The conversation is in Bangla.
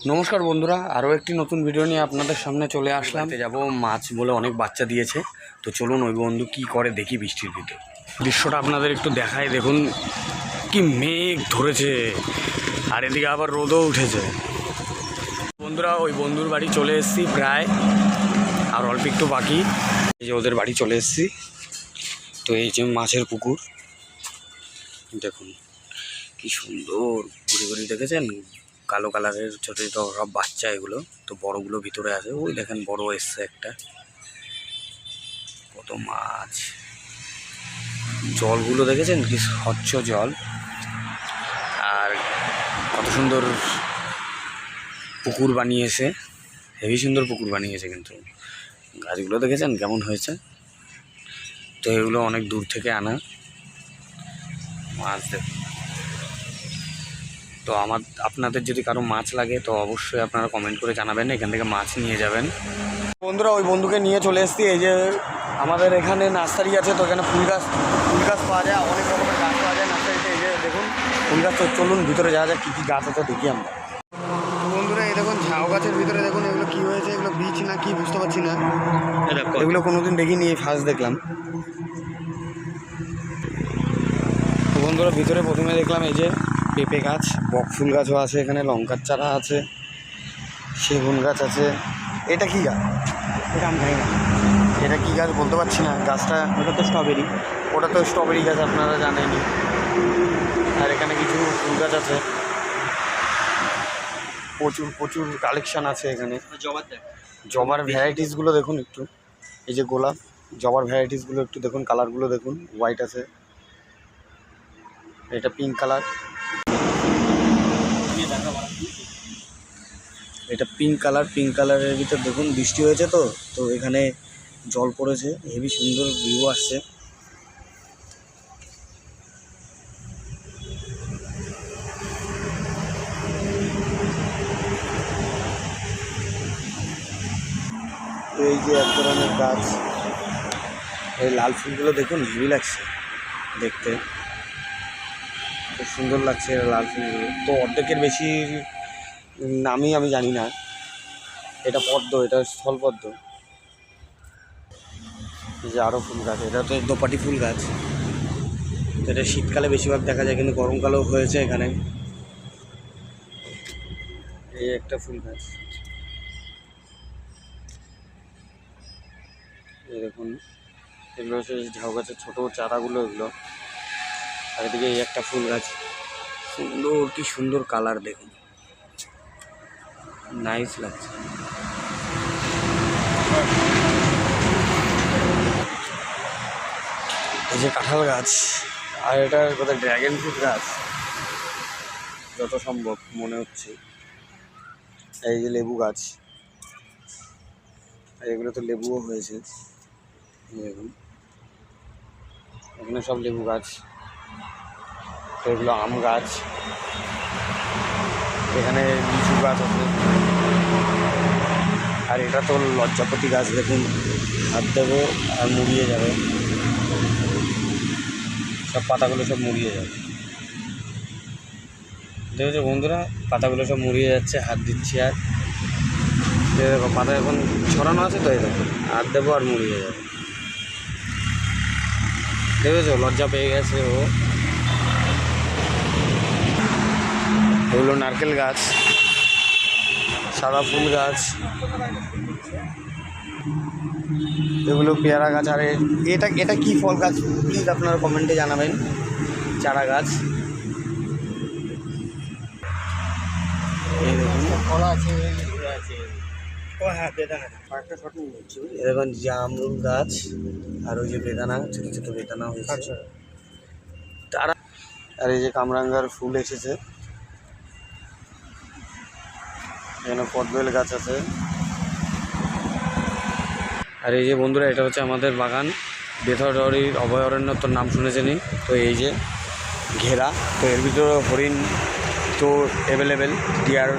নমস্কার বন্ধুরা, আরও একটি নতুন ভিডিও নিয়ে আপনাদের সামনে চলে আসলাম। যাব মাছ বলে অনেক বাচ্চা দিয়েছে, তো চলুন ওই বন্ধু কি করে দেখি বৃষ্টির ভিতরে। দৃশ্যটা আপনাদের একটু দেখায়, দেখুন কি মেঘ ধরেছে আর এদিকে আবার রোদও উঠেছে। বন্ধুরা ওই বন্ধুর বাড়ি চলে এসেছি, প্রায় আর অল্প একটু বাকি। এই যে ওদের বাড়ি চলে এসেছি। তো এই যে মাছের পুকুর, দেখুন কি সুন্দর ঘুরে ঘুরে, দেখেছেন কালো কালারের ছোট ছোট সব বাচ্চা এগুলো। তো বড়গুলো ভিতরে আছে, ওই দেখেন বড় এসছে একটা। কত মাছ, জলগুলো দেখেছেন কি স্বচ্ছ জল, আর কত সুন্দর পুকুর বানিয়েছে, হেভি সুন্দর পুকুর বানিয়েছে। কিন্তু গাছগুলো দেখেছেন কেমন হয়েছে। তো এগুলো অনেক দূর থেকে আনা মাছ। দেখুন, তো আপনাদের যদি কারো মাছ লাগে তো অবশ্যই আপনারা কমেন্ট করে জানাবেন, এখান থেকে মাছ নিয়ে যাবেন। বন্ধুরা ওই বন্ধুকে নিয়ে চলে এসেছি। এই যে আমাদের এখানে নার্সারি আছে, তো এখানে ফুল গাছ পাওয়া যায়, অনেক রকমের গাছ পাওয়া যায় নার্সারিতে। এই যে দেখুন ফুল গাছ। তো চলুন ভিতরে যাওয়া যায়, কী কী গাছ আছে দেখি আমরা। বন্ধুরা এই দেখুন ঝাউ গাছের ভিতরে দেখুন এগুলো কী হয়েছে, এগুলো বীজ না কি বুঝতে পারছি না। এগুলো কোনোদিন দেখিনি, ফার্স্ট দেখলাম। তো বন্ধুরা ভিতরে প্রথমে দেখলাম এই যে পেঁপে গাছ, বক ফুল গাছও আছে এখানে, লঙ্কার চারা আছে, সেগুন গাছ আছে। এটা কি গাছ? এটা আমি জানি না, এটা কী গাছ বলতে পারছি না। গাছটা ওটা তো স্ট্রবেরি গাছ, আপনারা জানেনই। আর এখানে কিছু ফুল গাছ আছে, প্রচুর কালেকশান আছে এখানে। জবার ভ্যারাইটিসগুলো দেখুন একটু। এই যে গোলাপ, জবার ভ্যারাইটিসগুলো একটু দেখুন, কালারগুলো দেখুন। হোয়াইট আছে, এটা পিঙ্ক কালার, এটা পিঙ্ক কালারের ভিতর দেখুন বৃষ্টি হয়েছে তো এখানে জল পড়েছে, হেভি সুন্দর ভিউ আসছে। তো এই যে এক ধরনের গাছ, এই লাল ফুলগুলো দেখুন, হেভি লাগছে দেখতে, খুব সুন্দর লাগছে লাল ফুলগুলো। তো অর্ধেকের বেশি নামই আমি জানি না। এটা পদ্ম, এটা স্থলপদ্ম। এই যে আরও ফুল গাছ, এটা তো দোপাটি ফুল গাছ। এটা শীতকালে বেশিরভাগ দেখা যায়, কিন্তু গরমকালেও হয়েছে এখানে। এই একটা ফুল গাছ, এই দেখুন এগুলো হচ্ছে ঝাউ গাছের ছোটো চারাগুলো এগুলো। আর এদিকে এই একটা ফুল গাছ, সুন্দর কি সুন্দর কালার, দেখুন নাইস লাগছে। এই যে কাঁঠাল গাছ, আর এটা কোথায় ড্র্যাগন ফ্রুট গাছ যত সম্ভব মনে হচ্ছে। এই যে লেবু গাছ, আর এগুলো তো লেবুও হয়েছে দেখুন, এখানে সব লেবু গাছ। তো এগুলো আম গাছ, এখানে লিচু গাছ আছে। আর এটা তো লজ্জাপতি গাছ, দেখুন হাত দেবো আর মুড়িয়ে যাবে, সব পাতাগুলো সব মুড়িয়ে যাবে। দেখেছো বন্ধুরা, পাতাগুলো সব মুড়িয়ে যাচ্ছে, হাত দিচ্ছি আর দেখো পাতা এখন ছড়ানো আছে। তো এই দেখো হাত দেবো আর মুড়িয়ে যাবে, দেখেছো লজ্জা পেয়ে গেছে ও। এগুলো নারকেল গাছ, সাদা ফুল গাছ, এগুলো পেয়ারা গাছ। আর এটা কি ফল গাছ প্লিজ আপনারা কমেন্টে জানাবেন। চারা গাছ, দেখুন জামরুল গাছ, আর ওই যে বেদানা, ছোটো ছোটো বেদানা হয়েছে তারা। আর এই যে কামরাঙ্গার ফুল এসেছে, এখানে পটবেল গাছ আছে। আর এই যে বন্ধুরা এটা হচ্ছে আমাদের বাগান, বেথরডাউরির অভয়ারণ্য, তোর নাম শুনেছেনই। তো এই যে ঘেরা, তো এর ভিতরে হরিণ তো অ্যাভেলেবেল, ডিয়ার